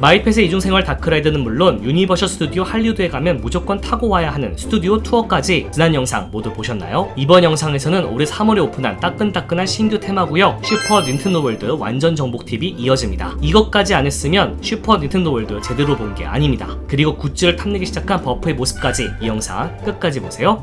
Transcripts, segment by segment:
마이펫의 이중생활 다크라이드는 물론 유니버셜 스튜디오 할리우드에 가면 무조건 타고 와야 하는 스튜디오 투어까지 지난 영상 모두 보셨나요? 이번 영상에서는 올해 3월에 오픈한 따끈따끈한 신규 테마구역 슈퍼 닌텐도 월드 완전 정복 팁이 이어집니다. 이것까지 안 했으면 슈퍼 닌텐도 월드 제대로 본 게 아닙니다. 그리고 굿즈를 탐내기 시작한 버프의 모습까지 이 영상 끝까지 보세요.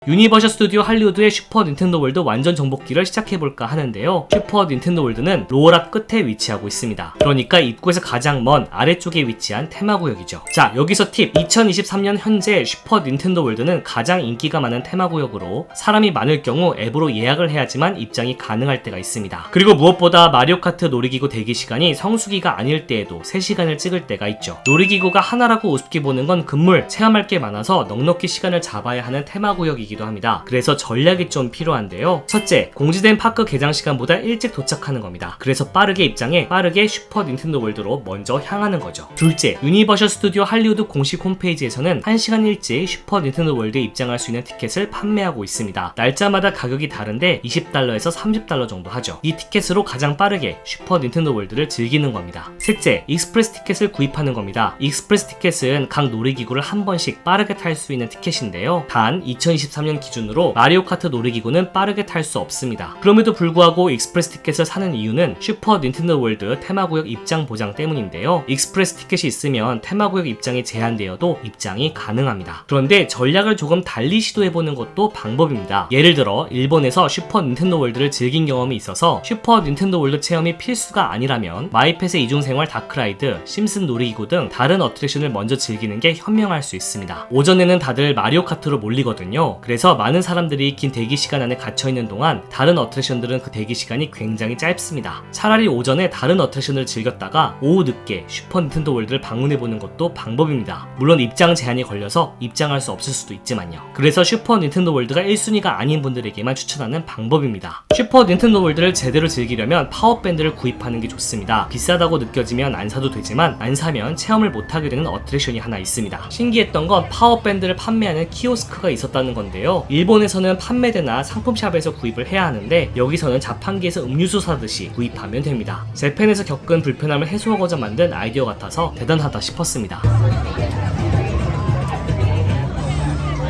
유니버셜 스튜디오 할리우드의 슈퍼 닌텐도 월드 완전 정복기를 시작해볼까 하는데요. 슈퍼 닌텐도 월드는 로어락 끝에 위치하고 있습니다. 그러니까 입구에서 가장 먼 아래쪽에 위치한 테마구역이죠. 자, 여기서 팁! 2023년 현재 슈퍼 닌텐도 월드는 가장 인기가 많은 테마구역으로 사람이 많을 경우 앱으로 예약을 해야지만 입장이 가능할 때가 있습니다. 그리고 무엇보다 마리오 카트 놀이기구 대기 시간이 성수기가 아닐 때에도 3시간을 찍을 때가 있죠. 놀이기구가 하나라고 우습게 보는 건 금물, 체험할 게 많아서 넉넉히 시간을 잡아야 하는 테마구역이기도 합니다. 그래서 전략이 좀 필요한데요. 첫째, 공지된 파크 개장 시간보다 일찍 도착하는 겁니다. 그래서 빠르게 입장해 빠르게 슈퍼 닌텐도 월드로 먼저 향하는 거죠. 둘째, 유니버셜 스튜디오 할리우드 공식 홈페이지에서는 1시간 일찍 슈퍼 닌텐도 월드에 입장할 수 있는 티켓을 판매하고 있습니다. 날짜마다 가격이 다른데 $20에서 $30 정도 하죠. 이 티켓으로 가장 빠르게 슈퍼 닌텐도 월드를 즐기는 겁니다. 셋째, 익스프레스 티켓을 구입하는 겁니다. 익스프레스 티켓은 각 놀이기구를 한 번씩 빠르게 탈 수 있는 티켓인데요. 단 2023년 기준으로 마리오 카트 놀이기구는 빠르게 탈 수 없습니다. 그럼에도 불구하고 익스프레스 티켓을 사는 이유는 슈퍼 닌텐도 월드 테마구역 입장 보장 때문인데요. 익스프레스 티켓이 있으면 테마구역 입장이 제한되어도 입장이 가능합니다. 그런데 전략을 조금 달리 시도해보는 것도 방법입니다. 예를 들어 일본에서 슈퍼 닌텐도 월드를 즐긴 경험이 있어서 슈퍼 닌텐도 월드 체험이 필수가 아니라면 마이펫의 이중생활 다크라이드, 심슨 놀이기구 등 다른 어트랙션을 먼저 즐기는 게 현명할 수 있습니다. 오전에는 다들 마리오 카트로 몰리거든요. 그래서 많은 사람들이 긴 대기 시간 안에 갇혀있는 동안 다른 어트랙션들은 그 대기 시간이 굉장히 짧습니다. 차라리 오전에 다른 어트랙션을 즐겼다가 오후 늦게 슈퍼 닌텐도 월드를 방문해보는 것도 방법입니다. 물론 입장 제한이 걸려서 입장할 수 없을 수도 있지만요. 그래서 슈퍼 닌텐도 월드가 1순위가 아닌 분들에게만 추천하는 방법입니다. 슈퍼 닌텐도 월드를 제대로 즐기려면 파워밴드를 구입하는 게 좋습니다. 비싸다고 느껴지면 안 사도 되지만 안 사면 체험을 못하게 되는 어트랙션이 하나 있습니다. 신기했던 건 파워밴드를 판매하는 키오스크가 있었다는 건데요. 일본에서는 판매대나 상품샵에서 구입을 해야 하는데 여기서는 자판기에서 음료수 사듯이 구입하면 됩니다. 재팬에서 겪은 불편함을 해소하고자 만든 아이디어 같아서 대단하다 싶었습니다.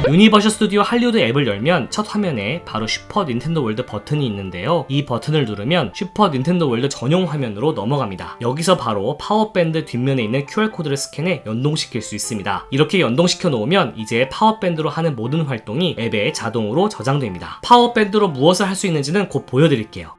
유니버셜 스튜디오 할리우드 앱을 열면 첫 화면에 바로 슈퍼 닌텐도 월드 버튼이 있는데요. 이 버튼을 누르면 슈퍼 닌텐도 월드 전용 화면으로 넘어갑니다. 여기서 바로 파워밴드 뒷면에 있는 QR코드를 스캔해 연동시킬 수 있습니다. 이렇게 연동시켜 놓으면 이제 파워밴드로 하는 모든 활동이 앱에 자동으로 저장됩니다. 파워밴드로 무엇을 할 수 있는지는 곧 보여드릴게요.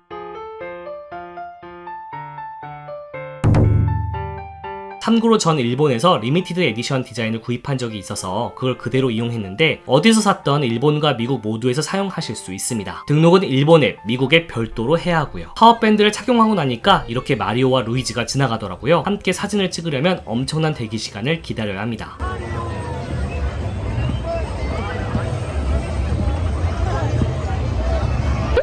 참고로 전 일본에서 리미티드 에디션 디자인을 구입한 적이 있어서 그걸 그대로 이용했는데 어디서 샀던 일본과 미국 모두에서 사용하실 수 있습니다. 등록은 일본 앱, 미국 앱 별도로 해야 하고요. 파워밴드를 착용하고 나니까 이렇게 마리오와 루이지가 지나가더라고요. 함께 사진을 찍으려면 엄청난 대기 시간을 기다려야 합니다.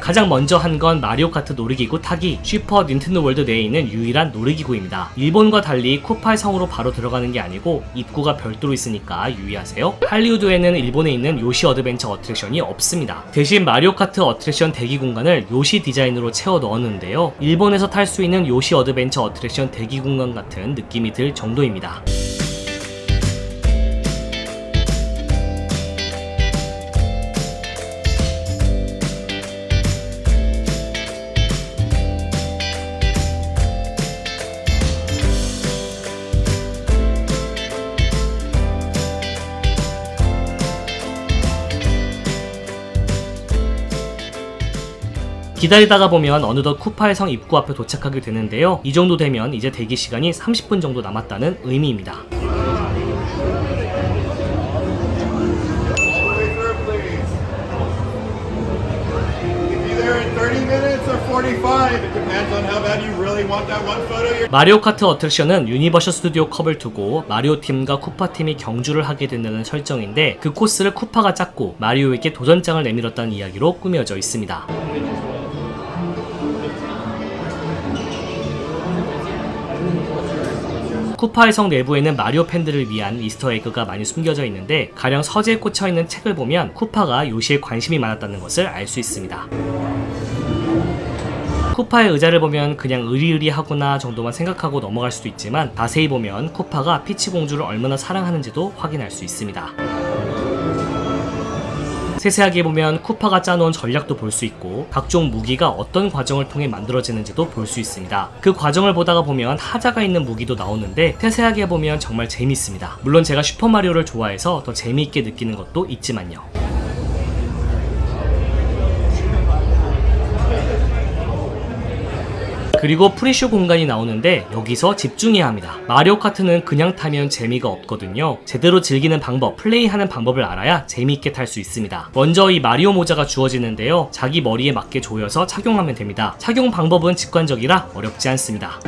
가장 먼저 한 건 마리오 카트 놀이기구 타기, 슈퍼 닌텐도 월드 내에 있는 유일한 놀이기구입니다. 일본과 달리 쿠파의 성으로 바로 들어가는 게 아니고 입구가 별도로 있으니까 유의하세요. 할리우드에는 일본에 있는 요시 어드벤처 어트랙션이 없습니다. 대신 마리오 카트 어트랙션 대기 공간을 요시 디자인으로 채워 넣었는데요. 일본에서 탈 수 있는 요시 어드벤처 어트랙션 대기 공간 같은 느낌이 들 정도입니다. 기다리다가 보면 어느덧 쿠파의 성 입구 앞에 도착하게 되는데요. 이 정도 되면 이제 대기 시간이 30분 정도 남았다는 의미입니다. 마리오 카트 어트랙션은 유니버셜 스튜디오 컵을 두고 마리오 팀과 쿠파 팀이 경주를 하게 된다는 설정인데 그 코스를 쿠파가 짰고 마리오에게 도전장을 내밀었다는 이야기로 꾸며져 있습니다. 쿠파의 성 내부에는 마리오 팬들을 위한 이스터에그가 많이 숨겨져 있는데 가령 서재에 꽂혀있는 책을 보면 쿠파가 요시에 관심이 많았다는 것을 알 수 있습니다. 쿠파의 의자를 보면 그냥 으리으리하구나 정도만 생각하고 넘어갈 수도 있지만 자세히 보면 쿠파가 피치 공주를 얼마나 사랑하는지도 확인할 수 있습니다. 세세하게 보면 쿠파가 짜놓은 전략도 볼 수 있고 각종 무기가 어떤 과정을 통해 만들어지는지도 볼 수 있습니다. 그 과정을 보다가 보면 하자가 있는 무기도 나오는데 세세하게 보면 정말 재밌습니다. 물론 제가 슈퍼마리오를 좋아해서 더 재미있게 느끼는 것도 있지만요. 그리고 프리쇼 공간이 나오는데 여기서 집중해야 합니다. 마리오 카트는 그냥 타면 재미가 없거든요. 제대로 즐기는 방법, 플레이하는 방법을 알아야 재미있게 탈 수 있습니다. 먼저 이 마리오 모자가 주어지는데요. 자기 머리에 맞게 조여서 착용하면 됩니다. 착용 방법은 직관적이라 어렵지 않습니다.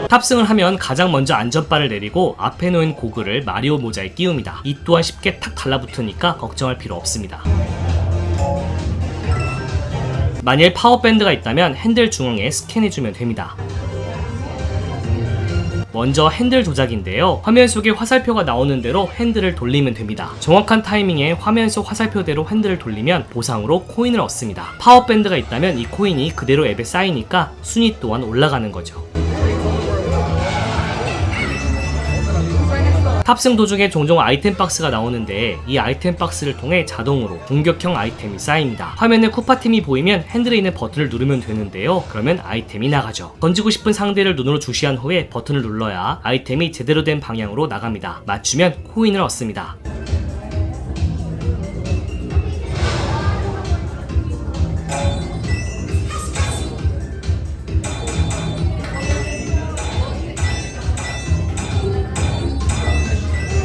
탑승을 하면 가장 먼저 안전바를 내리고 앞에 놓인 고글을 마리오 모자에 끼웁니다. 이 또한 쉽게 탁 달라붙으니까 걱정할 필요 없습니다. 만일 파워밴드가 있다면 핸들 중앙에 스캔해주면 됩니다. 먼저 핸들 조작인데요. 화면 속에 화살표가 나오는 대로 핸들을 돌리면 됩니다. 정확한 타이밍에 화면 속 화살표대로 핸들을 돌리면 보상으로 코인을 얻습니다. 파워밴드가 있다면 이 코인이 그대로 앱에 쌓이니까 순위 또한 올라가는 거죠. 탑승 도중에 종종 아이템 박스가 나오는데 이 아이템 박스를 통해 자동으로 공격형 아이템이 쌓입니다. 화면에 쿠파팀이 보이면 핸들에 있는 버튼을 누르면 되는데요. 그러면 아이템이 나가죠. 던지고 싶은 상대를 눈으로 주시한 후에 버튼을 눌러야 아이템이 제대로 된 방향으로 나갑니다. 맞추면 코인을 얻습니다.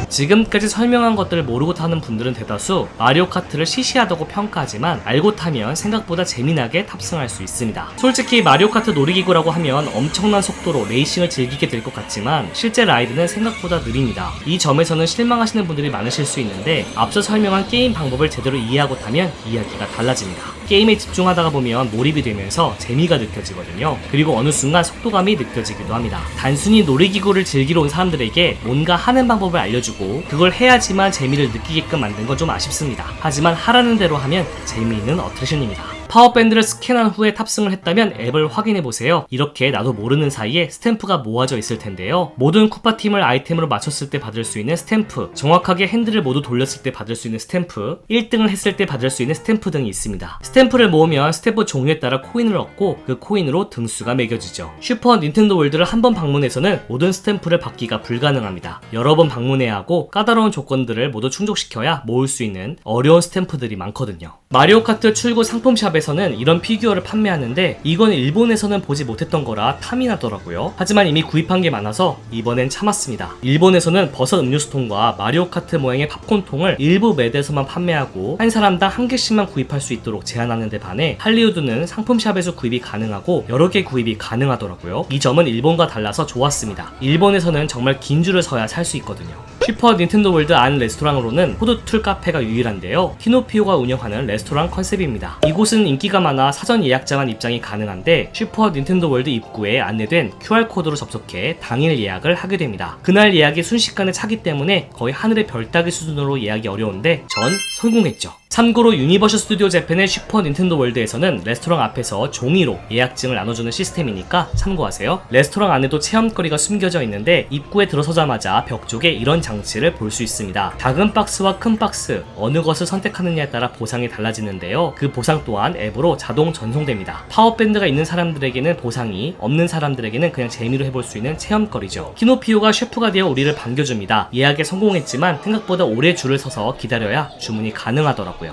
지금까지 설명한 것들을 모르고 타는 분들은 대다수 마리오 카트를 시시하다고 평가하지만 알고 타면 생각보다 재미나게 탑승할 수 있습니다. 솔직히 마리오 카트 놀이기구라고 하면 엄청난 속도로 레이싱을 즐기게 될 것 같지만 실제 라이드는 생각보다 느립니다. 이 점에서는 실망하시는 분들이 많으실 수 있는데 앞서 설명한 게임 방법을 제대로 이해하고 타면 이야기가 달라집니다. 게임에 집중하다가 보면 몰입이 되면서 재미가 느껴지거든요. 그리고 어느 순간 속도감이 느껴지기도 합니다. 단순히 놀이기구를 즐기러 온 사람들에게 뭔가 하는 방법을 알려주고 그걸 해야지만 재미를 느끼게끔 만든 건 좀 아쉽습니다. 하지만 하라는 대로 하면 재미있는 어트랙션입니다. 파워밴드를 스캔한 후에 탑승을 했다면 앱을 확인해보세요. 이렇게 나도 모르는 사이에 스탬프가 모아져 있을 텐데요. 모든 쿠파팀을 아이템으로 맞췄을 때 받을 수 있는 스탬프, 정확하게 핸들을 모두 돌렸을 때 받을 수 있는 스탬프, 1등을 했을 때 받을 수 있는 스탬프 등이 있습니다. 스탬프를 모으면 스탬프 종류에 따라 코인을 얻고 그 코인으로 등수가 매겨지죠. 슈퍼 닌텐도 월드를 한 번 방문해서는 모든 스탬프를 받기가 불가능합니다. 여러 번 방문해야 하고 까다로운 조건들을 모두 충족시켜야 모을 수 있는 어려운 스탬프들이 많거든요. 마리오 카트 출고 상품샵에서는 이런 피규어를 판매하는데 이건 일본에서는 보지 못했던 거라 탐이 나더라고요. 하지만 이미 구입한 게 많아서 이번엔 참았습니다. 일본에서는 버섯 음료수통과 마리오 카트 모양의 팝콘통을 일부 매대에서만 판매하고 한 사람당 한 개씩만 구입할 수 있도록 제한하는 데 반해 할리우드는 상품샵에서 구입이 가능하고 여러 개 구입이 가능하더라고요. 이 점은 일본과 달라서 좋았습니다. 일본에서는 정말 긴 줄을 서야 살 수 있거든요. 슈퍼 닌텐도 월드 안 레스토랑으로는 푸드툴 카페가 유일한데요. 키노피오가 운영하는 레스토랑 컨셉입니다. 이곳은 인기가 많아 사전 예약자만 입장이 가능한데 슈퍼 닌텐도 월드 입구에 안내된 QR코드로 접속해 당일 예약을 하게 됩니다. 그날 예약이 순식간에 차기 때문에 거의 하늘의 별 따기 수준으로 예약이 어려운데 전 성공했죠. 참고로 유니버셜 스튜디오 재팬의 슈퍼 닌텐도 월드에서는 레스토랑 앞에서 종이로 예약증을 나눠주는 시스템이니까 참고하세요. 레스토랑 안에도 체험거리가 숨겨져 있는데 입구에 들어서자마자 벽 쪽에 이런 장치를 볼 수 있습니다. 작은 박스와 큰 박스 어느 것을 선택하느냐에 따라 보상이 달라지는데요. 그 보상 또한 앱으로 자동 전송됩니다. 파워밴드가 있는 사람들에게는 보상이, 없는 사람들에게는 그냥 재미로 해볼 수 있는 체험거리죠. 키노피오가 셰프가 되어 우리를 반겨줍니다. 예약에 성공했지만 생각보다 오래 줄을 서서 기다려야 주문이 가능하더라고요.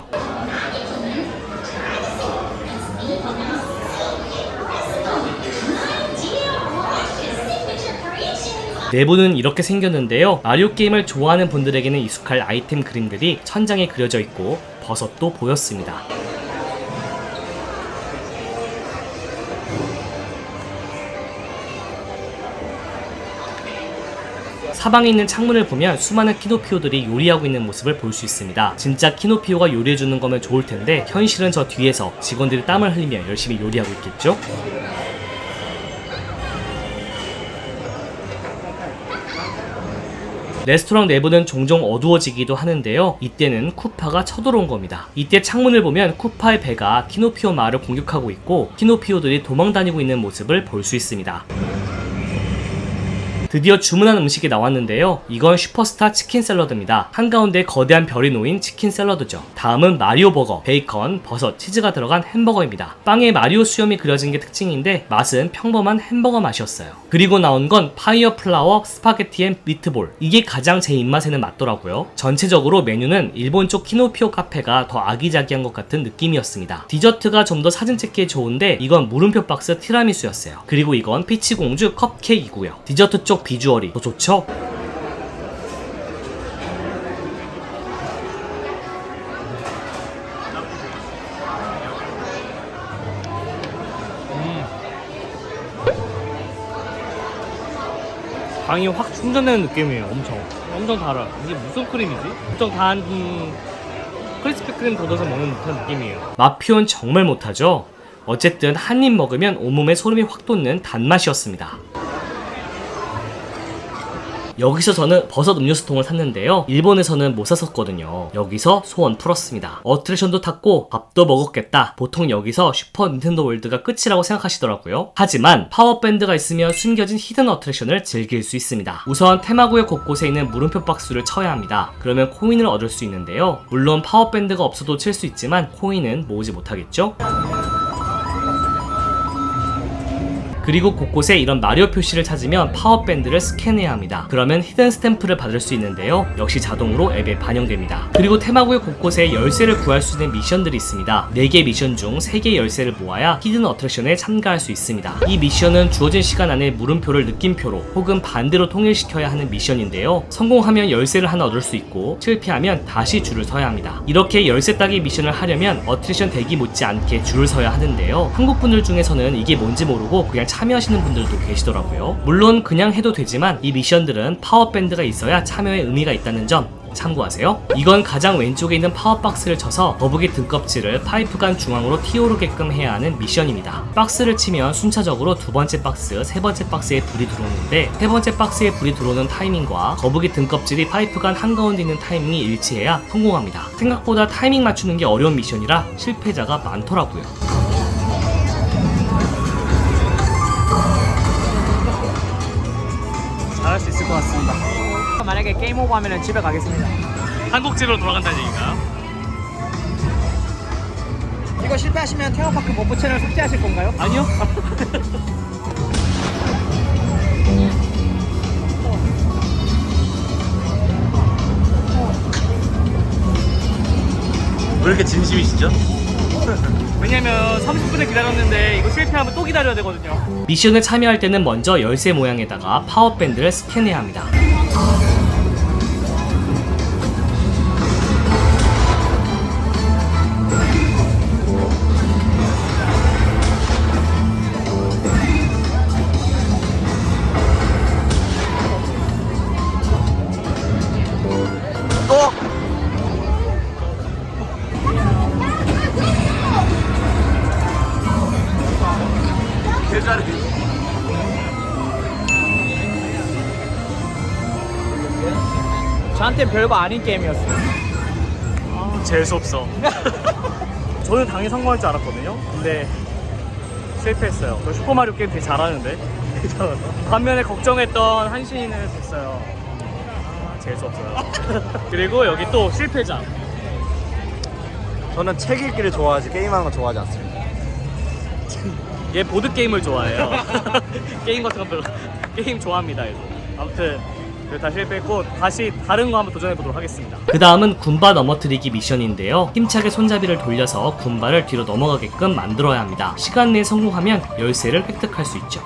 내부는 이렇게 생겼는데요. 마리오 게임을 좋아하는 분들에게는 익숙할 아이템 그림들이 천장에 그려져 있고 버섯도 보였습니다. 사방에 있는 창문을 보면 수많은 키노피오들이 요리하고 있는 모습을 볼 수 있습니다. 진짜 키노피오가 요리해주는 거면 좋을 텐데 현실은 저 뒤에서 직원들이 땀을 흘리며 열심히 요리하고 있겠죠? 레스토랑 내부는 종종 어두워지기도 하는데요. 이때는 쿠파가 쳐들어온 겁니다. 이때 창문을 보면 쿠파의 배가 키노피오 마을을 공격하고 있고 키노피오들이 도망다니고 있는 모습을 볼 수 있습니다. 드디어 주문한 음식이 나왔는데요. 이건 슈퍼스타 치킨 샐러드입니다. 한가운데 거대한 별이 놓인 치킨 샐러드죠. 다음은 마리오 버거, 베이컨, 버섯, 치즈가 들어간 햄버거입니다. 빵에 마리오 수염이 그려진 게 특징인데 맛은 평범한 햄버거 맛이었어요. 그리고 나온 건 파이어 플라워 스파게티 앤 미트볼. 이게 가장 제 입맛에는 맞더라고요. 전체적으로 메뉴는 일본 쪽 키노피오 카페가 더 아기자기한 것 같은 느낌이었습니다. 디저트가 좀 더 사진 찍기에 좋은데 이건 물음표 박스 티라미수였어요. 그리고 이건 피치공주 컵케이크이고요. 디저트 쪽 비주얼이 더 좋죠? 빵이 확 충전되는 느낌이에요. 엄청 달아요. 이게 무슨 크림이지? 엄청 단 크리스피 크림 걷어서 먹는 듯한 느낌이에요. 맛 표현 정말 못하죠? 어쨌든 한 입 먹으면 온몸에 소름이 확 돋는 단맛이었습니다. 여기서 저는 버섯 음료수통을 샀는데요. 일본에서는 못 샀었거든요. 여기서 소원 풀었습니다. 어트랙션도 탔고 밥도 먹었겠다. 보통 여기서 슈퍼 닌텐도 월드가 끝이라고 생각하시더라고요. 하지만 파워밴드가 있으면 숨겨진 히든 어트랙션을 즐길 수 있습니다. 우선 테마구역 곳곳에 있는 물음표 박스를 쳐야 합니다. 그러면 코인을 얻을 수 있는데요. 물론 파워밴드가 없어도 칠 수 있지만 코인은 모으지 못하겠죠? 그리고 곳곳에 이런 마리오 표시를 찾으면 파워밴드를 스캔해야 합니다. 그러면 히든 스탬프를 받을 수 있는데요. 역시 자동으로 앱에 반영됩니다. 그리고 테마구역 곳곳에 열쇠를 구할 수 있는 미션들이 있습니다. 4개 미션 중 3개의 열쇠를 모아야 히든 어트랙션에 참가할 수 있습니다. 이 미션은 주어진 시간 안에 물음표를 느낌표로 혹은 반대로 통일시켜야 하는 미션인데요. 성공하면 열쇠를 하나 얻을 수 있고 실패하면 다시 줄을 서야 합니다. 이렇게 열쇠 따기 미션을 하려면 어트랙션 대기 못지않게 줄을 서야 하는데요. 한국 분들 중에서는 이게 뭔지 모르고 그냥 참여하시는 분들도 계시더라고요. 물론 그냥 해도 되지만 이 미션들은 파워밴드가 있어야 참여에 의미가 있다는 점 참고하세요. 이건 가장 왼쪽에 있는 파워박스를 쳐서 거북이 등껍질을 파이프간 중앙으로 튀어오르게끔 해야 하는 미션입니다. 박스를 치면 순차적으로 두 번째 박스, 세 번째 박스에 불이 들어오는데 세 번째 박스에 불이 들어오는 타이밍과 거북이 등껍질이 파이프간 한가운데 있는 타이밍이 일치해야 성공합니다. 생각보다 타이밍 맞추는 게 어려운 미션이라 실패자가 많더라고요. 잘할 수 있을 것 같습니다. 만약에 게임 오버하면 집에 가겠습니다. 한국 집으로 돌아간다는 얘기인가요? 이거 실패하시면 테마파크 버프 채널 삭제하실 건가요? 아니요. 왜 이렇게 진심이시죠? 왜냐면 30분을 기다렸는데 이거 실패하면 또 기다려야 되거든요. 미션에 참여할 때는 먼저 열쇠 모양에다가 파워밴드를 스캔해야 합니다. 저한텐 별거 아닌 게임이었어요. 재수없어. 저는 당연히 성공할 줄 알았거든요. 근데 실패했어요. 저 슈퍼마리오 게임 되게 잘하는데. 반면에 걱정했던 한신이는 됐어요. 재수없어요. 그리고 여기 또 실패자. 저는 책 읽기를 좋아하지 게임하는 거 좋아하지 않습니다. 얘 보드게임을 좋아해요. 게임 같은 거 별로 게임 좋아합니다. 얘도. 아무튼 다 실패했고 다시 다른 거 한번 도전해보도록 하겠습니다. 그 다음은 군바 넘어뜨리기 미션인데요. 힘차게 손잡이를 돌려서 군바를 뒤로 넘어가게끔 만들어야 합니다. 시간 내에 성공하면 열쇠를 획득할 수 있죠.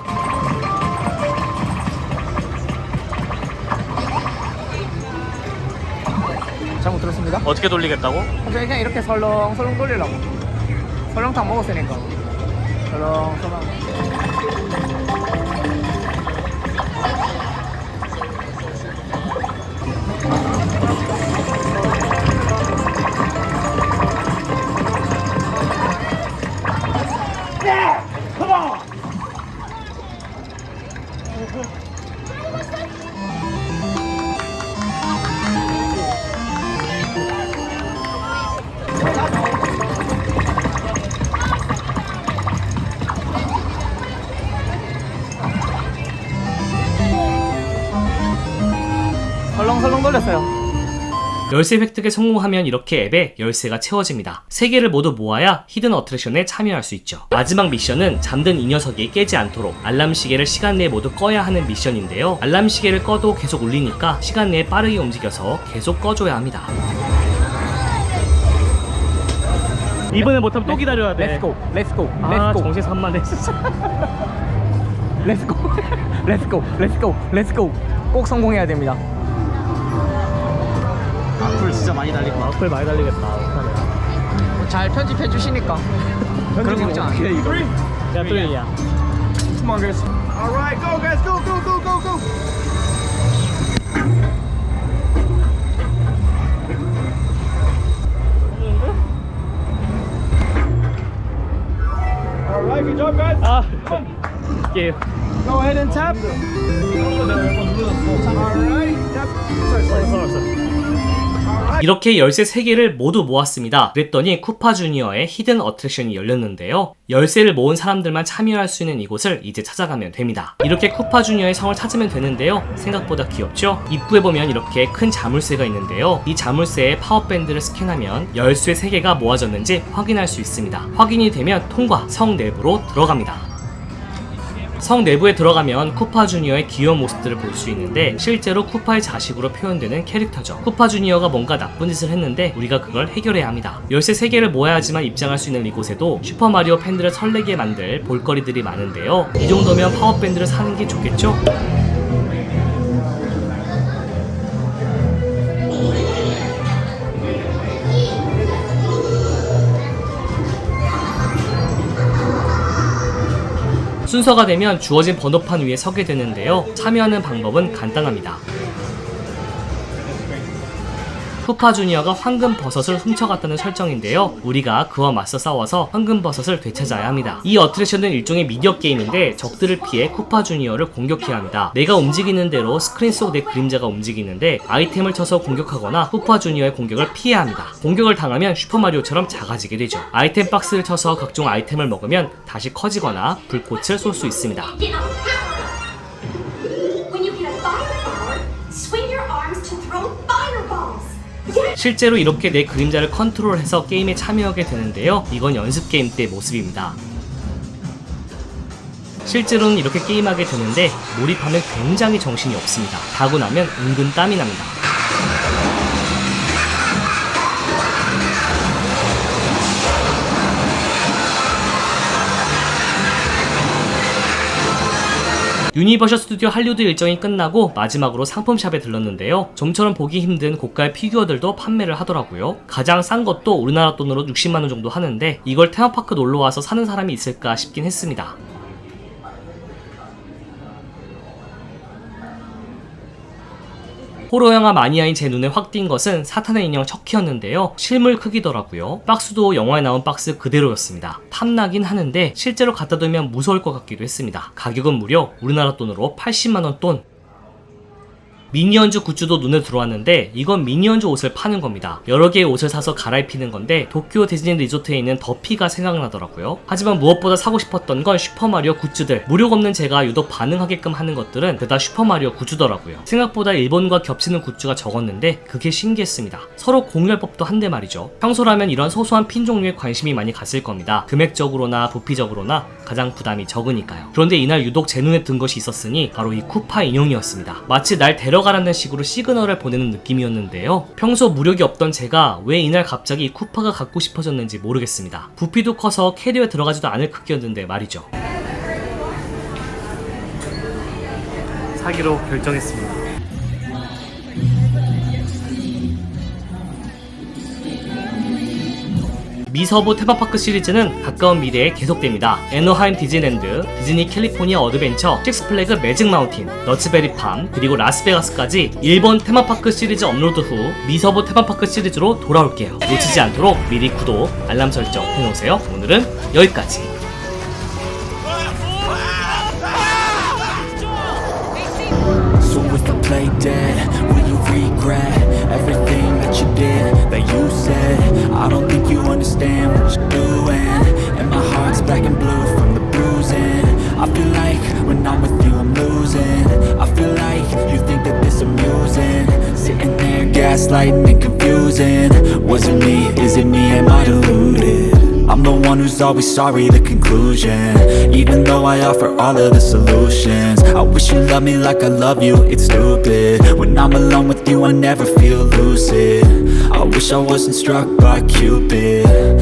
잘못 들었습니다. 어떻게 돌리겠다고? 그냥 이렇게 설렁설렁 돌리려고. 설렁탕 먹었으니까. 설렁설렁. 설명 돌렸어요. 열쇠 획득에 성공하면 이렇게 앱에 열쇠가 채워집니다. 3개를 모두 모아야 히든 어트랙션에 참여할 수 있죠. 마지막 미션은 잠든 이 녀석이 깨지 않도록 알람 시계를 시간 내에 모두 꺼야 하는 미션인데요. 알람 시계를 꺼도 계속 울리니까 시간 내에 빠르게 움직여서 계속 꺼줘야 합니다. 이번에 못하면 또 기다려야 돼. 렛츠고, 렛츠고, 아, 렛츠고, 정신 산만해 진짜. 렛츠고, 렛츠고, 렛츠고, 렛츠고. 꼭 성공해야 됩니다. 악플 진짜 많이 달리고. 악플 많이 달리겠다. 잘 편집해 주시니까 그런 걱정 안 해요. 야, 뚜리야. Come on, guys. All right, go guys, go, go, go, go, go. All right, good job, guys. 아, 예. Go ahead and tap. All right, tap. Sorry. 이렇게 열쇠 3개를 모두 모았습니다. 그랬더니 쿠파 주니어의 히든 어트랙션이 열렸는데요. 열쇠를 모은 사람들만 참여할 수 있는 이곳을 이제 찾아가면 됩니다. 이렇게 쿠파 주니어의 성을 찾으면 되는데요. 생각보다 귀엽죠? 입구에 보면 이렇게 큰 자물쇠가 있는데요. 이 자물쇠에 파워밴드를 스캔하면 열쇠 3개가 모아졌는지 확인할 수 있습니다. 확인이 되면 통과, 성 내부로 들어갑니다. 성 내부에 들어가면 쿠파 주니어의 귀여운 모습들을 볼 수 있는데 실제로 쿠파의 자식으로 표현되는 캐릭터죠. 쿠파 주니어가 뭔가 나쁜 짓을 했는데 우리가 그걸 해결해야 합니다. 열쇠 3개를 모아야지만 입장할 수 있는 이곳에도 슈퍼마리오 팬들을 설레게 만들 볼거리들이 많은데요. 이 정도면 파워밴드를 사는 게 좋겠죠? 순서가 되면 주어진 번호판 위에 서게 되는데요. 참여하는 방법은 간단합니다. 쿠파 주니어가 황금 버섯을 훔쳐갔다는 설정인데요. 우리가 그와 맞서 싸워서 황금 버섯을 되찾아야 합니다. 이 어트랙션은 일종의 미디어 게임인데 적들을 피해 쿠파 주니어를 공격해야 합니다. 내가 움직이는 대로 스크린 속 내 그림자가 움직이는데 아이템을 쳐서 공격하거나 쿠파 주니어의 공격을 피해야 합니다. 공격을 당하면 슈퍼마리오처럼 작아지게 되죠. 아이템 박스를 쳐서 각종 아이템을 먹으면 다시 커지거나 불꽃을 쏠 수 있습니다. When you get a firepower, swing your arms to throw fireballs. 실제로 이렇게 내 그림자를 컨트롤해서 게임에 참여하게 되는데요. 이건 연습 게임 때 모습입니다. 실제로는 이렇게 게임하게 되는데 몰입하면 굉장히 정신이 없습니다. 가고 나면 은근 땀이 납니다. 유니버셜 스튜디오 할리우드 일정이 끝나고 마지막으로 상품샵에 들렀는데요. 좀처럼 보기 힘든 고가의 피규어들도 판매를 하더라고요. 가장 싼 것도 우리나라 돈으로 60만원 정도 하는데 이걸 테마파크 놀러와서 사는 사람이 있을까 싶긴 했습니다. 호러 영화 마니아인 제 눈에 확 띈 것은 사탄의 인형 척키였는데요. 실물 크기더라고요. 박스도 영화에 나온 박스 그대로였습니다. 탐나긴 하는데 실제로 갖다 두면 무서울 것 같기도 했습니다. 가격은 무려 우리나라 돈으로 80만원 돈. 미니언즈 굿즈도 눈에 들어왔는데 이건 미니언즈 옷을 파는 겁니다. 여러 개의 옷을 사서 갈아입히는 건데 도쿄 디즈니 리조트에 있는 더피가 생각나더라고요. 하지만 무엇보다 사고 싶었던 건 슈퍼마리오 굿즈들. 무료가 없는 제가 유독 반응하게끔 하는 것들은 그다 슈퍼마리오 굿즈더라고요. 생각보다 일본과 겹치는 굿즈가 적었는데 그게 신기했습니다. 서로 공유할 법도 한데 말이죠. 평소라면 이런 소소한 핀 종류에 관심이 많이 갔을 겁니다. 금액적으로나 부피적으로나 가장 부담이 적으니까요. 그런데 이날 유독 제 눈에 든 것이 있었으니 바로 이 쿠파 인형이었습니다. 마치 날 데려가라는 식으로 시그널을 보내는 느낌이었는데요. 평소 무력이 없던 제가 왜 이날 갑자기 이 쿠파가 갖고 싶어졌는지 모르겠습니다. 부피도 커서 캐리어에 들어가지도 않을 크기였는데 말이죠. 사기로 결정했습니다. 미서부 테마파크 시리즈는 가까운 미래에 계속됩니다. 애너하임 디즈니랜드, 디즈니 캘리포니아 어드벤처, 식스플래그 매직 마운틴, 너츠베리 팜, 그리고 라스베가스까지 일본 테마파크 시리즈 업로드 후 미서부 테마파크 시리즈로 돌아올게요. 놓치지 않도록 미리 구독, 알람 설정 해놓으세요. 오늘은 여기까지. So if I play dead, will you regret everything that you did, that you said? I don't think you understand what you're doing, and my heart's black and blue from the bruising. I feel like when I'm with you I'm losing. I feel like you think that this amusing, sitting gaslighting and confusing. Was it me? Is it me? Am I deluded? I'm the one who's always sorry, the conclusion. Even though I offer all of the solutions, I wish you loved me like I love you, it's stupid. When I'm alone with you I never feel lucid. I wish I wasn't struck by Cupid.